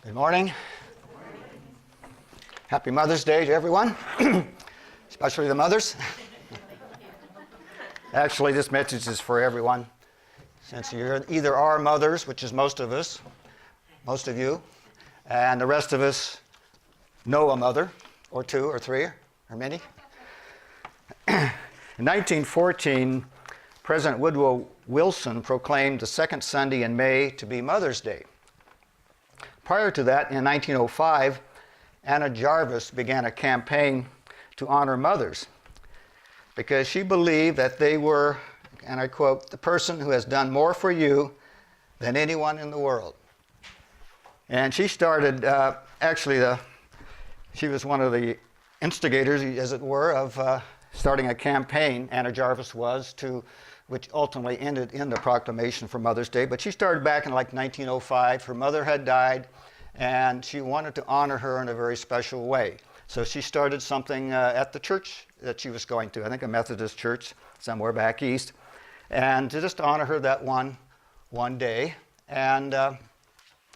Good morning. Happy Mother's Day to everyone, especially the mothers. Actually, this message is for everyone, since you either are mothers, which is most of us, most of you, and the rest of us know a mother, or two, or three, or many. In 1914, President Woodrow Wilson proclaimed the second Sunday in May to be Mother's Day. Prior to that, in 1905, Anna Jarvis began a campaign to honor mothers because she believed that they were, and I quote, the person who has done more for you than anyone in the world. And she started, she was one of the instigators, as it were, of starting a campaign, Anna Jarvis was, which ultimately ended in the proclamation for Mother's Day. But she started back in like 1905. Her mother had died, and she wanted to honor her in a very special way. So she started something at the church that she was going to, I think a Methodist church somewhere back east, and to just honor her that one day, and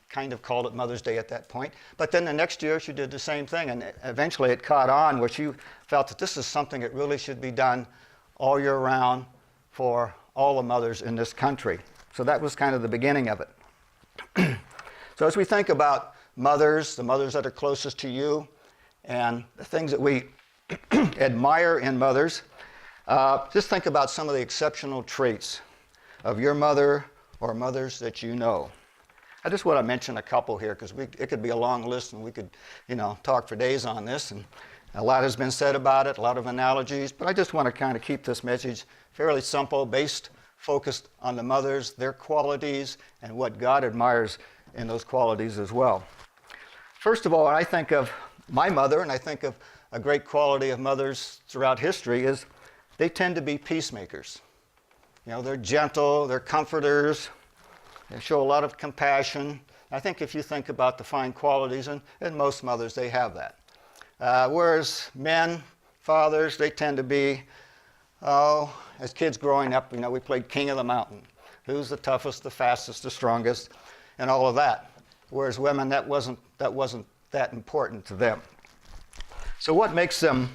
kind of called it Mother's Day at that point. But then the next year she did the same thing, and eventually it caught on where she felt that this is something that really should be done all year round for all the mothers in this country. So that was kind of the beginning of it. So as we think about mothers, the mothers that are closest to you, and the things that we admire in mothers, just think about some of the exceptional traits of your mother or mothers that you know. I just want to mention a couple here because it could be a long list and we could, talk for days on this. And a lot has been said about it, a lot of analogies, but I just want to kind of keep this message fairly simple, focused on the mothers, their qualities, and what God admires in those qualities as well. First of all, when I think of my mother, and I think of a great quality of mothers throughout history, is they tend to be peacemakers. They're gentle, they're comforters, they show a lot of compassion. I think if you think about the fine qualities, and most mothers, they have that. Whereas men, fathers, they tend to be, as kids growing up, we played King of the Mountain. Who's the toughest, the fastest, the strongest, and all of that. Whereas women, that wasn't that important to them. So what makes them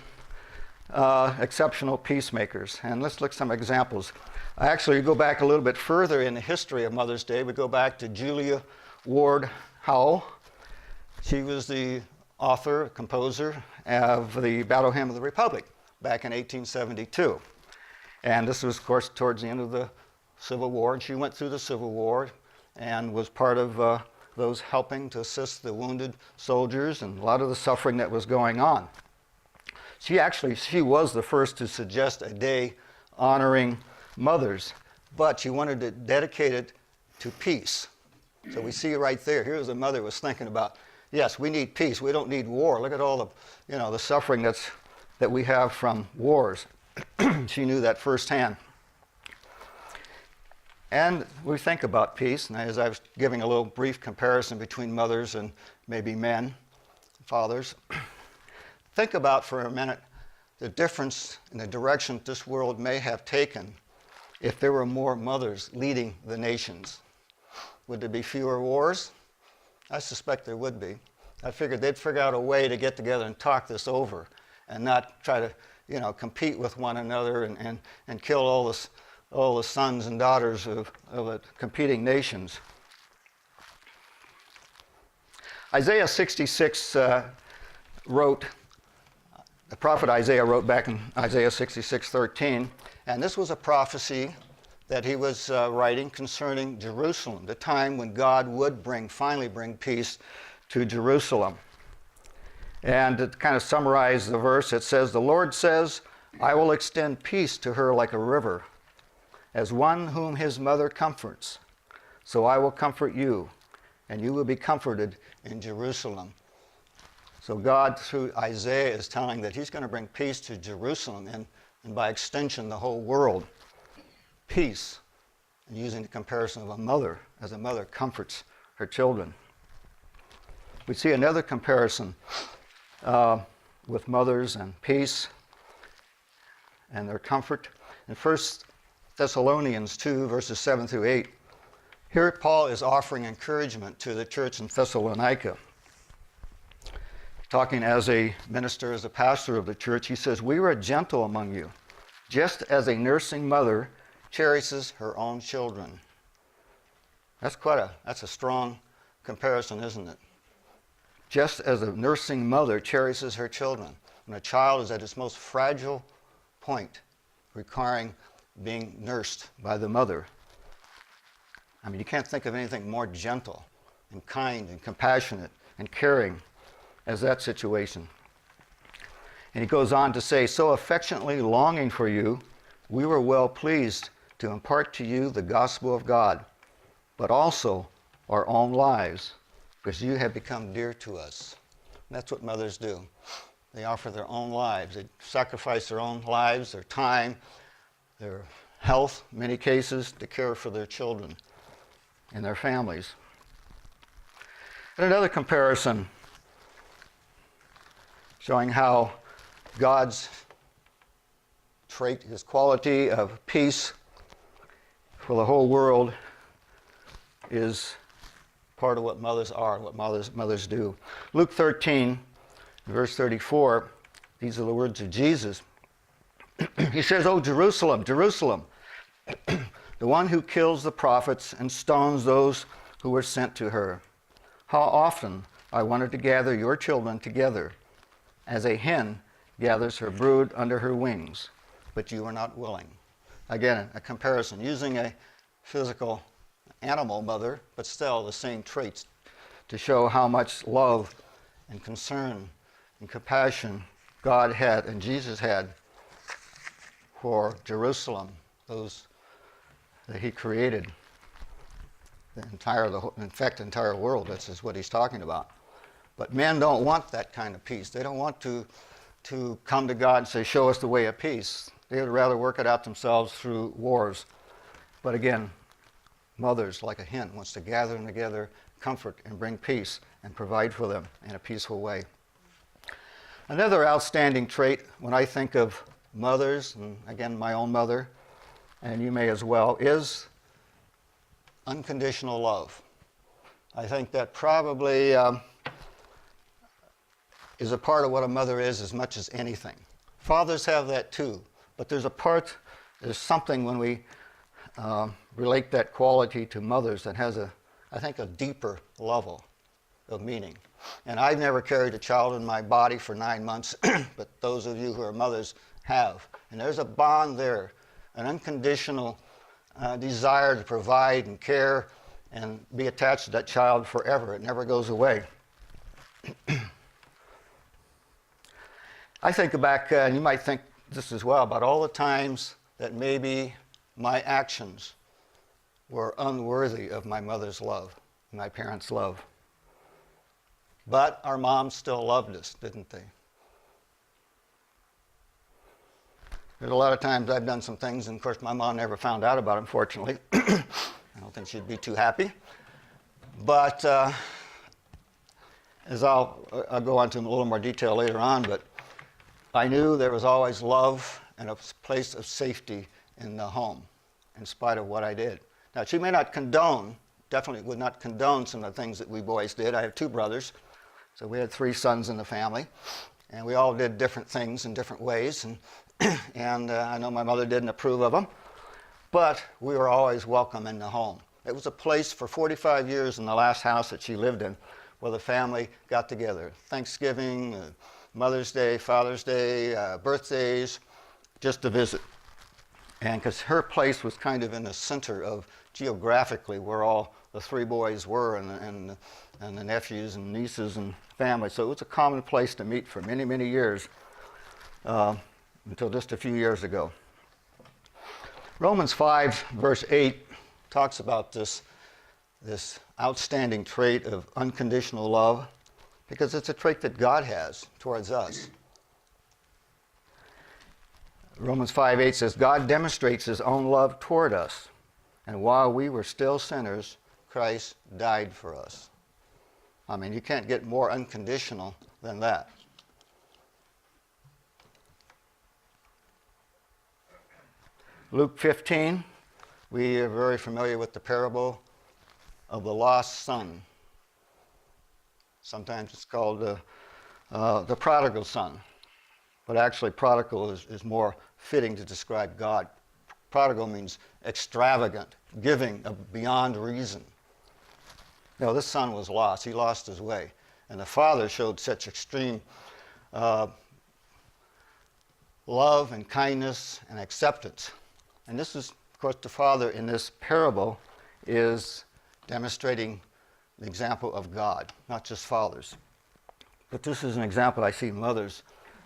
exceptional peacemakers? And let's look at some examples. Actually, go back a little bit further in the history of Mother's Day. We go back to Julia Ward Howe. She was the author, composer of the Battle Hymn of the Republic back in 1872. And this was, of course, towards the end of the Civil War. And she went through the Civil War and was part of those helping to assist the wounded soldiers and a lot of the suffering that was going on. She was the first to suggest a day honoring mothers, but she wanted to dedicate it to peace. So we see right there, here's a mother who was thinking about, yes, we need peace, we don't need war. Look at all the suffering that we have from wars. She knew that firsthand. And we think about peace, and as I was giving a little brief comparison between mothers and maybe men, fathers, think about for a minute the difference in the direction this world may have taken if there were more mothers leading the nations. Would there be fewer wars? I suspect there would be. I figured they'd figure out a way to get together and talk this over and not try to, compete with one another and kill all the sons and daughters of competing nations. Isaiah 66 the prophet Isaiah wrote back in Isaiah 66:13, and this was a prophecy that he was writing concerning Jerusalem, the time when God would finally bring peace to Jerusalem. And to kind of summarize the verse, it says, "The Lord says, I will extend peace to her like a river, as one whom his mother comforts. So I will comfort you, and you will be comforted in Jerusalem." So God, through Isaiah, is telling that he's going to bring peace to Jerusalem and by extension, the whole world. Peace, and using the comparison of a mother, as a mother comforts her children. We see another comparison with mothers and peace and their comfort. In 1 Thessalonians 2, verses 7 through 8, Here Paul is offering encouragement to the church in Thessalonica. Talking as a minister, as a pastor of the church, he says, "We were gentle among you, just as a nursing mother cherishes her own children." That's a strong comparison, isn't it? Just as a nursing mother cherishes her children. When a child is at its most fragile point, requiring being nursed by the mother. I mean, you can't think of anything more gentle and kind and compassionate and caring as that situation. And he goes on to say, "So affectionately longing for you, we were well pleased to impart to you the gospel of God, but also our own lives, because you have become dear to us." And that's what mothers do. They offer their own lives. They sacrifice their own lives, their time, their health, in many cases, to care for their children and their families. And another comparison showing how God's trait, his quality of peace for the whole world is part of what mothers are, what mothers do. Luke 13, verse 34, these are the words of Jesus. He says, "Oh, Jerusalem, Jerusalem, the one who kills the prophets and stones those who were sent to her. How often I wanted to gather your children together, as a hen gathers her brood under her wings, but you were not willing." Again, a comparison, using a physical animal mother, but still the same traits to show how much love and concern and compassion God had and Jesus had for Jerusalem, those that he created, the entire world. This is what he's talking about. But men don't want that kind of peace. They don't want to come to God and say, "Show us the way of peace." They would rather work it out themselves through wars. But again, mothers, like a hen, wants to gather them together, comfort and bring peace and provide for them in a peaceful way. Another outstanding trait when I think of mothers, and again my own mother, and you may as well, is unconditional love. I think that probably is a part of what a mother is as much as anything. Fathers have that too, but there's something when we relate that quality to mothers that has I think a deeper level of meaning. And I've never carried a child in my body for 9 months, but those of you who are mothers have. And there's a bond there, an unconditional desire to provide and care and be attached to that child forever. It never goes away. I think back, and you might think this as well, about all the times that maybe my actions were unworthy of my mother's love, my parents' love. But our moms still loved us, didn't they? There's a lot of times I've done some things, and of course my mom never found out about it, fortunately. I don't think she'd be too happy. But as I'll go into in a little more detail later on, but I knew there was always love and a place of safety in the home, in spite of what I did. Now, she may not condone, definitely would not condone some of the things that we boys did. I have 2 brothers, so we had 3 sons in the family, and we all did different things in different ways, and I know my mother didn't approve of them, but we were always welcome in the home. It was a place for 45 years in the last house that she lived in where the family got together. Thanksgiving, Mother's Day, Father's Day, birthdays, just to visit. And because her place was kind of in the center of geographically where all the 3 boys were and the nephews and nieces and family. So it was a common place to meet for many, many years until just a few years ago. Romans 5, verse 8 talks about this outstanding trait of unconditional love because it's a trait that God has towards us. Romans 5:8 says, God demonstrates his own love toward us, and while we were still sinners, Christ died for us. I mean, you can't get more unconditional than that. Luke 15, we are very familiar with the parable of the lost son. Sometimes it's called the prodigal son, but actually prodigal is more fitting to describe God. Prodigal means extravagant, giving beyond reason. No, this son was lost. He lost his way. And the father showed such extreme love and kindness and acceptance. And this is, of course, the father in this parable is demonstrating the example of God, not just fathers. But this is an example I see mothers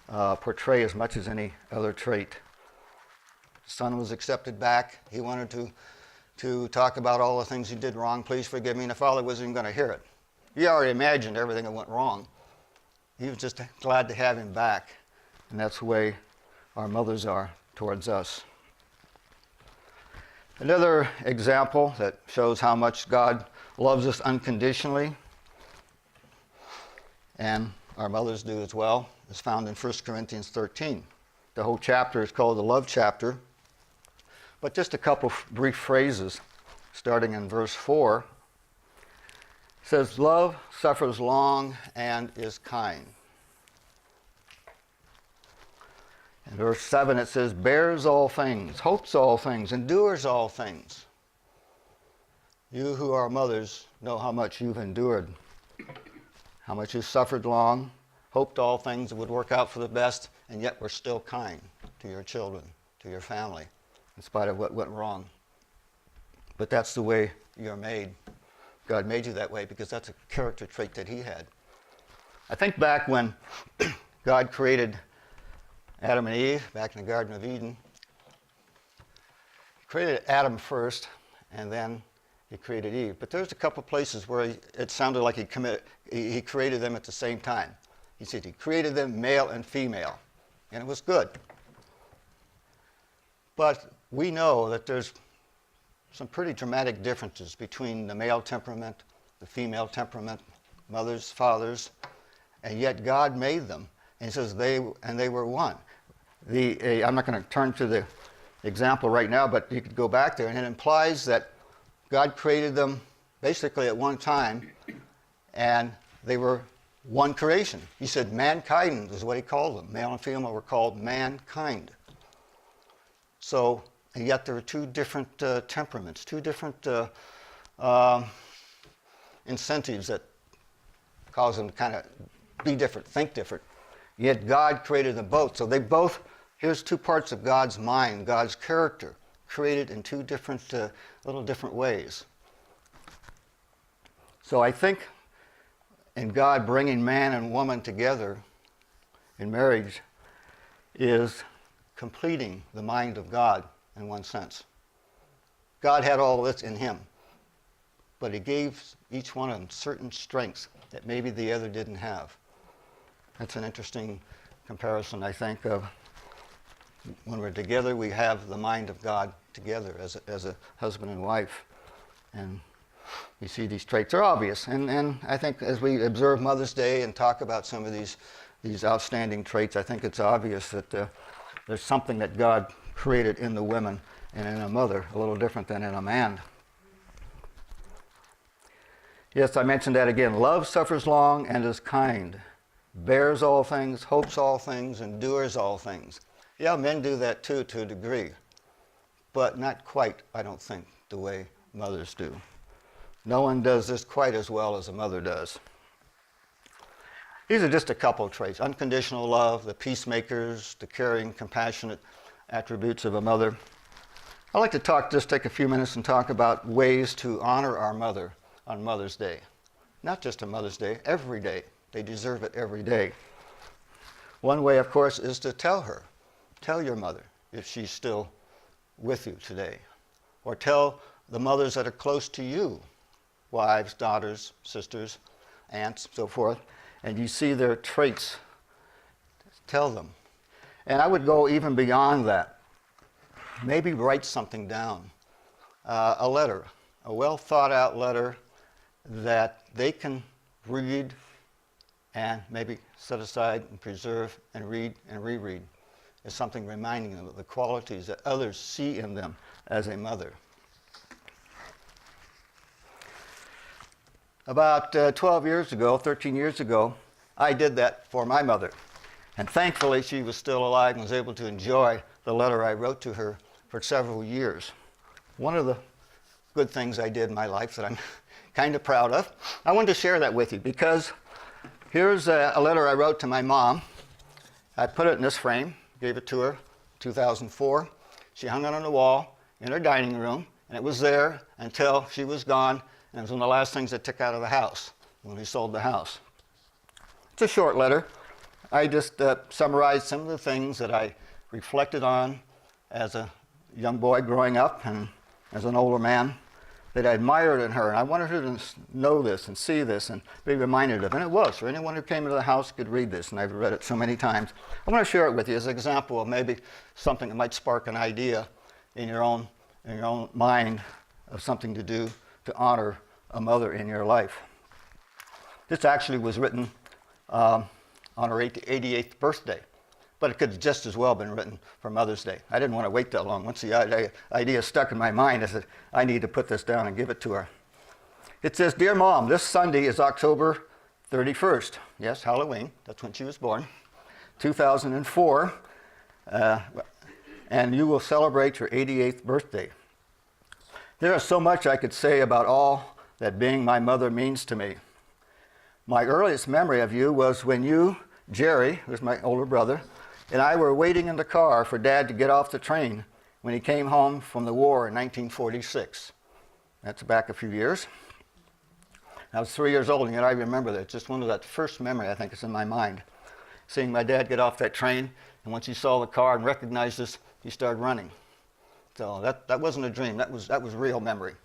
portray as much as any other trait. The son was accepted back. He wanted to talk about all the things he did wrong. Please forgive me. And the father wasn't even going to hear it. He already imagined everything that went wrong. He was just glad to have him back. And that's the way our mothers are towards us. Another example that shows how much God loves us unconditionally, and our mothers do as well, is found in 1 Corinthians 13. The whole chapter is called the love chapter. But just a couple brief phrases, starting in verse 4. It says, love suffers long and is kind. In verse 7 it says, bears all things, hopes all things, endures all things. You who are mothers know how much you've endured, how much you've suffered long, hoped all things would work out for the best, and yet we're still kind to your children, to your family, in spite of what went wrong. But that's the way you're made. God made you that way because that's a character trait that he had. I think back when God created Adam and Eve back in the Garden of Eden. He created Adam first, and then he created Eve. But there's a couple places where it sounded like he created them at the same time. He said he created them male and female, and it was good. But we know that there's some pretty dramatic differences between the male temperament, the female temperament, mothers, fathers, and yet God made them. And he says they were one. I'm not going to turn to the example right now, but you could go back there, and it implies that God created them basically at one time, and they were one creation. He said mankind is what he called them. Male and female were called mankind. So, and yet there are two different temperaments, two different incentives that cause them to kind of be different, think different. Yet God created them both. So they both, here's two parts of God's mind, God's character, created in two different, little different ways. So I think in God bringing man and woman together in marriage is completing the mind of God in one sense. God had all this in him, but he gave each one of them certain strengths that maybe the other didn't have. That's an interesting comparison, I think, of when we're together, we have the mind of God together as a husband and wife. And we see these traits are obvious. And I think as we observe Mother's Day and talk about some of these outstanding traits, I think it's obvious that there's something that God created in the women and in a mother, a little different than in a man. Yes, I mentioned that again. Love suffers long and is kind, bears all things, hopes all things, endures all things. Yeah, men do that too, to a degree, but not quite, I don't think, the way mothers do. No one does this quite as well as a mother does. These are just a couple of traits: unconditional love, the peacemakers, the caring, compassionate attributes of a mother. I'd like to just take a few minutes and talk about ways to honor our mother on Mother's Day. Not just on Mother's Day, every day. They deserve it every day. One way, of course, is to tell her. Tell your mother if she's still with you today. Or tell the mothers that are close to you, wives, daughters, sisters, aunts, so forth, and you see their traits. Tell them. And I would go even beyond that. Maybe write something down. A letter, a well thought out letter that they can read and maybe set aside and preserve and read and reread, is something reminding them of the qualities that others see in them as a mother. About 12 years ago, 13 years ago, I did that for my mother. And thankfully, she was still alive and was able to enjoy the letter I wrote to her for several years. One of the good things I did in my life that I'm kind of proud of, I wanted to share that with you because here's a letter I wrote to my mom. I put it in this frame, gave it to her, 2004. She hung it on the wall in her dining room, and it was there until she was gone, and it was one of the last things I took out of the house when we sold the house. It's a short letter. I just summarized some of the things that I reflected on as a young boy growing up and as an older man that I admired in her. And I wanted her to know this and see this and be reminded of it. And it was. For anyone who came into the house could read this, and I've read it so many times. I want to share it with you as an example of maybe something that might spark an idea in your own mind of something to do to honor a mother in your life. This actually was written on her 88th birthday, but it could have just as well been written for Mother's Day. I didn't want to wait that long. Once the idea stuck in my mind, I said, I need to put this down and give it to her. It says, Dear Mom, this Sunday is October 31st. Yes, Halloween. That's when she was born. 2004. And you will celebrate your 88th birthday. There is so much I could say about all that being my mother means to me. My earliest memory of you was when you, Jerry, who's my older brother, and I were waiting in the car for Dad to get off the train when he came home from the war in 1946. That's back a few years. I was 3 years old, and yet I remember that. It's just one of that first memory I think is in my mind. Seeing my dad get off that train, and once he saw the car and recognized us, he started running. So that wasn't a dream. That was real memory.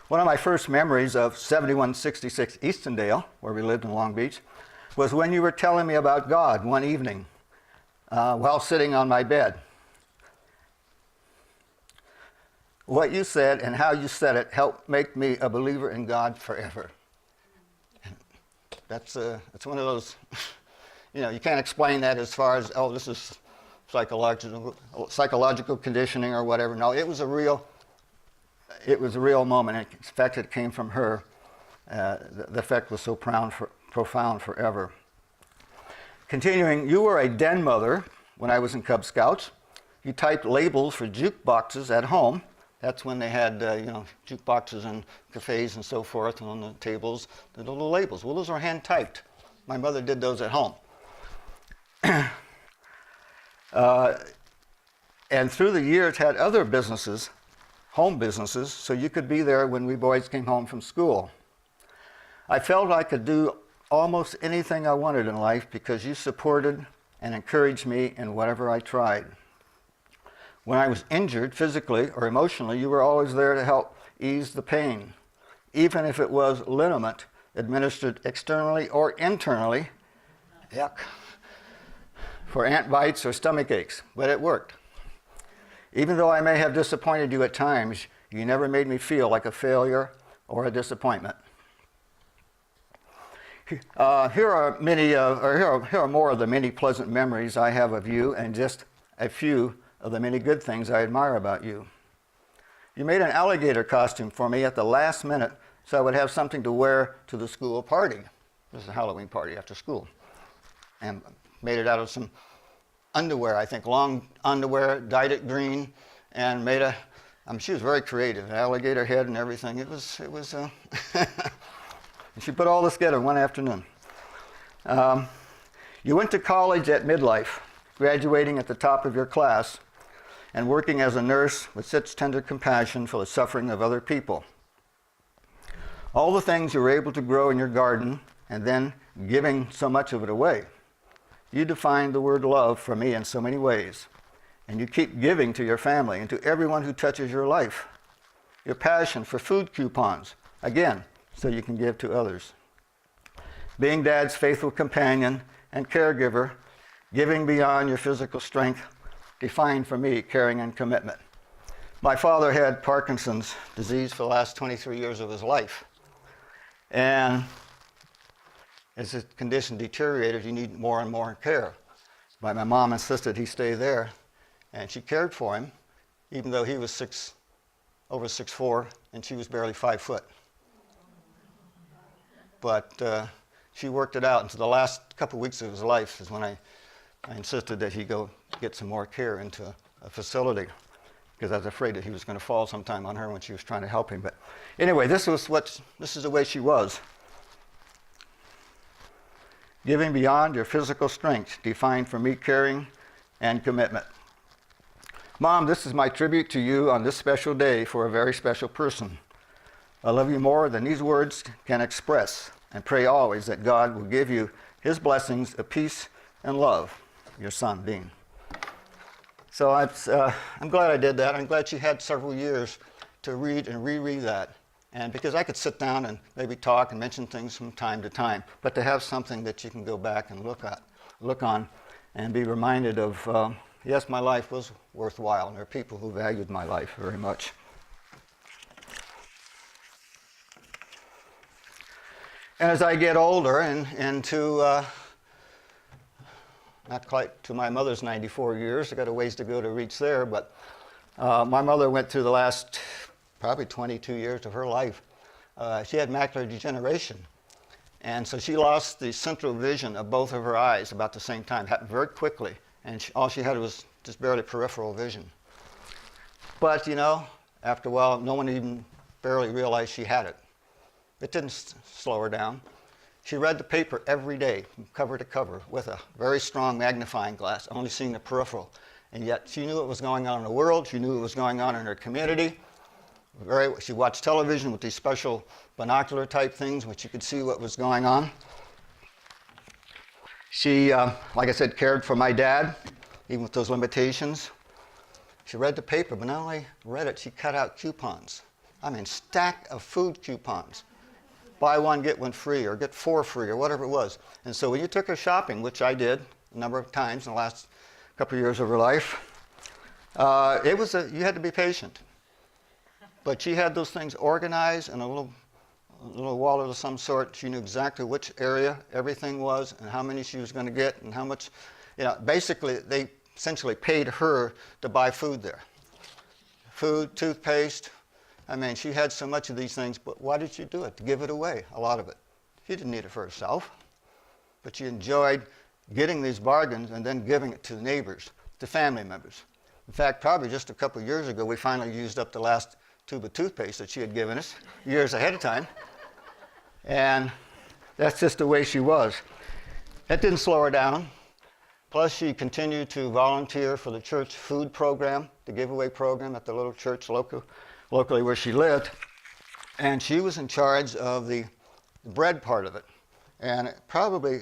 One of my first memories of 7166 Eastondale, where we lived in Long Beach, was when you were telling me about God one evening while sitting on my bed. What you said and how you said it helped make me a believer in God forever. And that's one of those, you can't explain that as far as, oh, this is psychological conditioning or whatever. No, it was a real moment. In fact, it came from her. The effect was so profound forever. Continuing, you were a den mother when I was in Cub Scouts. You typed labels for jukeboxes at home. That's when they had, jukeboxes in cafes and so forth, and on the tables, the little labels. Well, those were hand typed. My mother did those at home. And through the years had other businesses, home businesses, so you could be there when we boys came home from school. I felt I could do almost anything I wanted in life because you supported and encouraged me in whatever I tried. When I was injured physically or emotionally, you were always there to help ease the pain, even if it was liniment administered externally or internally, yuck, for ant bites or stomach aches, but it worked. Even though I may have disappointed you at times, you never made me feel like a failure or a disappointment. Here are more of the many pleasant memories I have of you, and just a few of the many good things I admire about you. You made an alligator costume for me at the last minute so I would have something to wear to the school party. This is a Halloween party after school. And made it out of some underwear, I think, long underwear, dyed it green, and made she was very creative, an alligator head and everything. It was she put all this together one afternoon. You went to college at midlife, graduating at the top of your class, and working as a nurse with such tender compassion for the suffering of other people. All the things you were able to grow in your garden, and then giving so much of it away. You defined the word love for me in so many ways, and you keep giving to your family and to everyone who touches your life. Your passion for food coupons, again, so you can give to others. Being Dad's faithful companion and caregiver, giving beyond your physical strength, defined for me caring and commitment. My father had Parkinson's disease for the last 23 years of his life. And as his condition deteriorated, he needed more and more care. But my mom insisted he stay there, and she cared for him, even though he was over 6'4", and she was barely 5 foot. but she worked it out. And so the last couple weeks of his life is when I insisted that he go get some more care into a facility, because I was afraid that he was going to fall sometime on her when she was trying to help him. But anyway, this is the way she was. Giving beyond your physical strength, defined for me caring and commitment. Mom, this is my tribute to you on this special day for a very special person. I love you more than these words can express, and pray always that God will give you his blessings of peace and love. Your son, Dean. So I'm glad I did that. I'm glad she had several years to read and reread that. And because I could sit down and maybe talk and mention things from time to time, but to have something that you can go back and look on and be reminded of, yes, my life was worthwhile, and there are people who valued my life very much. And as I get older and to, not quite to my mother's 94 years, I got a ways to go to reach there, but my mother went through the last probably 22 years of her life. She had macular degeneration. And so she lost the central vision of both of her eyes about the same time. It happened very quickly. And all she had was just barely peripheral vision. But, you know, after a while, no one even barely realized she had it. It didn't slow her down. She read the paper every day, from cover to cover, with a very strong magnifying glass, only seeing the peripheral. And yet she knew what was going on in the world. She knew what was going on in her community. She watched television with these special binocular type things, which you could see what was going on. She, like I said, cared for my dad, even with those limitations. She read the paper, but not only read it, she cut out coupons. I mean, stack of food coupons. Buy one, get one free, or get 4 free, or whatever it was. And so when you took her shopping, which I did a number of times in the last couple of years of her life, you had to be patient. But she had those things organized in a little wallet of some sort. She knew exactly which area everything was and how many she was going to get and how much. You know, basically, they essentially paid her to buy food there. Food, toothpaste. I mean, she had so much of these things, but why did she do it? To give it away, a lot of it. She didn't need it for herself, but she enjoyed getting these bargains and then giving it to the neighbors, to family members. In fact, probably just a couple of years ago, we finally used up the last tube of toothpaste that she had given us years ahead of time. And that's just the way she was. That didn't slow her down. Plus, she continued to volunteer for the church food program, the giveaway program at the little church locally where she lived. And she was in charge of the bread part of it. And it probably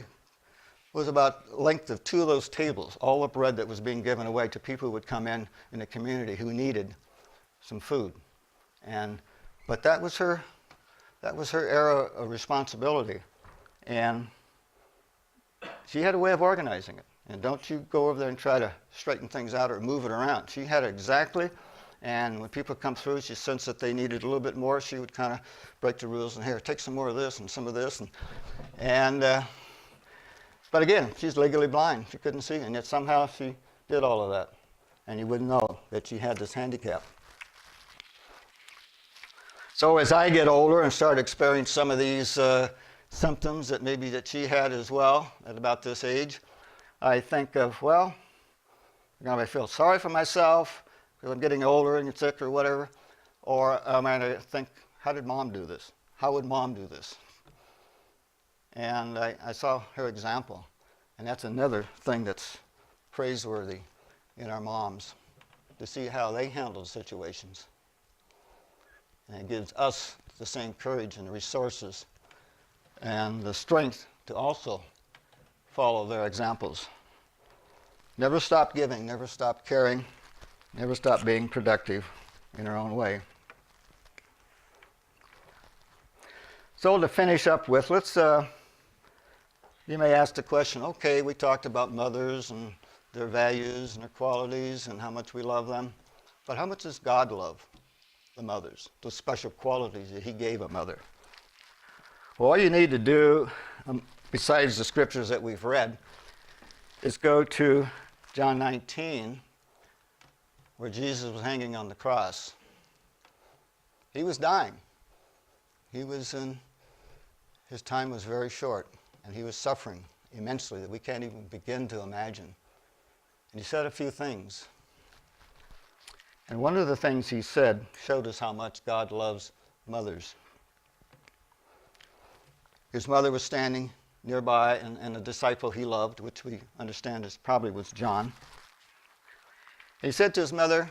was about the length of 2 of those tables, all the bread that was being given away to people who would come in the community who needed some food. But that was her era of responsibility, and she had a way of organizing it. And don't you go over there and try to straighten things out or move it around. She had it exactly, and when people come through, she sensed that they needed a little bit more. She would kind of break the rules and here, take some more of this and some of this, but again, she's legally blind. She couldn't see, and yet somehow she did all of that, and you wouldn't know that she had this handicap. So as I get older and start experiencing some of these symptoms that she had as well at about this age, I think of, well, I feel sorry for myself because I'm getting older and sick or whatever, or am I going to think, how did Mom do this? How would Mom do this? And I saw her example, and that's another thing that's praiseworthy in our moms, to see how they handled situations. And it gives us the same courage and the resources and the strength to also follow their examples. Never stop giving, never stop caring, never stop being productive in our own way. So to finish up with, you may ask the question, okay, we talked about mothers and their values and their qualities and how much we love them, but how much does God love the mothers, those special qualities that he gave a mother? Well, all you need to do, besides the scriptures that we've read, is go to John 19, where Jesus was hanging on the cross. He was dying. He was in his time was very short, and he was suffering immensely that we can't even begin to imagine. And he said a few things. And one of the things he said showed us how much God loves mothers. His mother was standing nearby, and a disciple he loved, which we understand is probably was John. He said to his mother,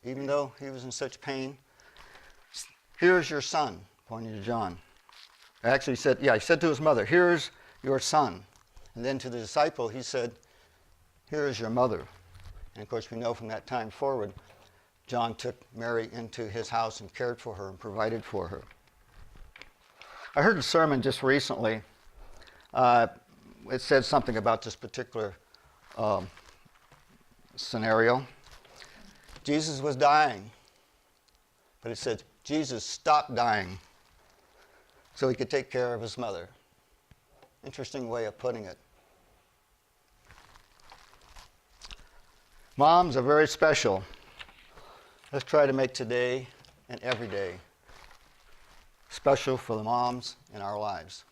even though he was in such pain, "Here's your son," pointing to John. Actually, he said to his mother, "Here's your son." And then to the disciple, he said, "Here is your mother." And of course, we know from that time forward, John took Mary into his house and cared for her and provided for her. I heard a sermon just recently. It said something about this particular scenario. Jesus was dying, but it said Jesus stopped dying so he could take care of his mother. Interesting way of putting it. Moms are very special. Let's try to make today and every day special for the moms in our lives.